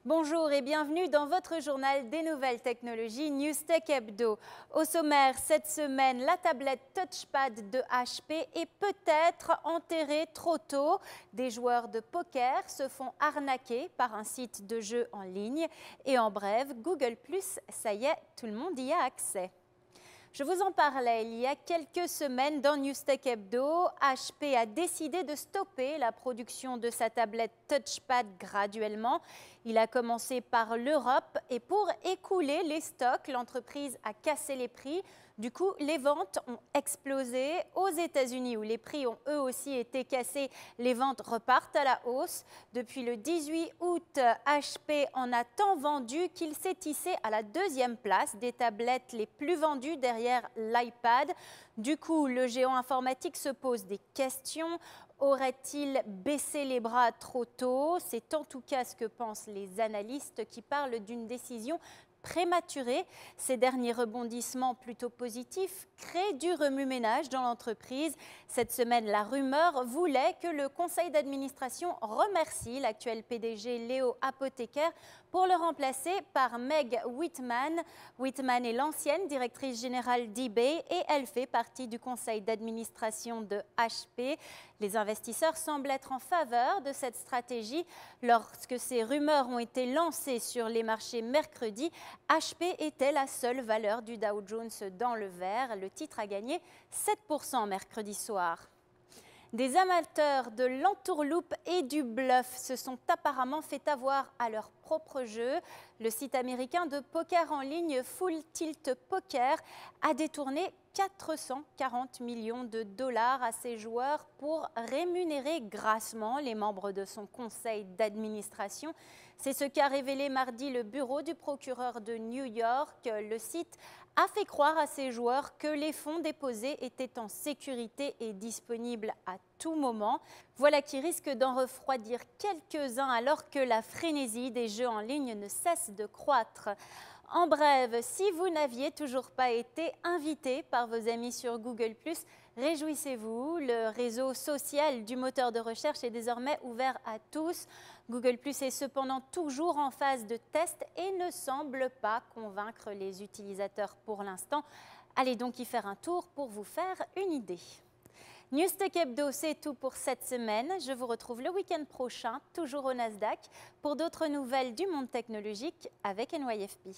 Bonjour et bienvenue dans votre journal des nouvelles technologies Newstech Hebdo. Au sommaire, cette semaine, la tablette Touchpad de HP est peut-être enterrée trop tôt. Des joueurs de poker se font arnaquer par un site de jeux en ligne. Et en bref, Google+, ça y est, tout le monde y a accès. Je vous en parlais il y a quelques semaines dans Newstech Hebdo. HP a décidé de stopper la production de sa tablette Touchpad graduellement. Il a commencé par l'Europe et pour écouler les stocks, l'entreprise a cassé les prix. Du coup, les ventes ont explosé. Aux États-Unis, où les prix ont eux aussi été cassés, les ventes repartent à la hausse. Depuis le 18 août, HP en a tant vendu qu'il s'est hissé à la deuxième place des tablettes les plus vendues derrière l'iPad. Du coup, le géant informatique se pose des questions. Aurait-il baissé les bras trop tôt? C'est en tout cas ce que pensent les analystes qui parlent d'une décision prématurée. Ces derniers rebondissements plutôt positifs créent du remue-ménage dans l'entreprise. Cette semaine, la rumeur voulait que le conseil d'administration remercie l'actuel PDG Léo Apotheker pour le remplacer par Meg Whitman. Whitman est l'ancienne directrice générale d'eBay et elle fait partie du conseil d'administration de HP. Les investisseurs semblent être en faveur de cette stratégie. Lorsque ces rumeurs ont été lancées sur les marchés mercredi, HP était la seule valeur du Dow Jones dans le vert. Le titre a gagné 7% mercredi soir. Des amateurs de l'entourloupe et du bluff se sont apparemment fait avoir à leur propre jeu. Le site américain de poker en ligne Full Tilt Poker a détourné 440 millions de dollars à ses joueurs pour rémunérer grassement les membres de son conseil d'administration. C'est ce qu'a révélé mardi le bureau du procureur de New York. Le site a fait croire à ses joueurs que les fonds déposés étaient en sécurité et disponibles à tout moment. Voilà qui risque d'en refroidir quelques-uns alors que la frénésie des jeux en ligne ne cesse de croître. En bref, si vous n'aviez toujours pas été invité par vos amis sur Google+, réjouissez-vous, le réseau social du moteur de recherche est désormais ouvert à tous. Google+ est cependant toujours en phase de test et ne semble pas convaincre les utilisateurs pour l'instant. Allez donc y faire un tour pour vous faire une idée. Newstech Hebdo, c'est tout pour cette semaine. Je vous retrouve le week-end prochain, toujours au Nasdaq, pour d'autres nouvelles du monde technologique avec NYFP.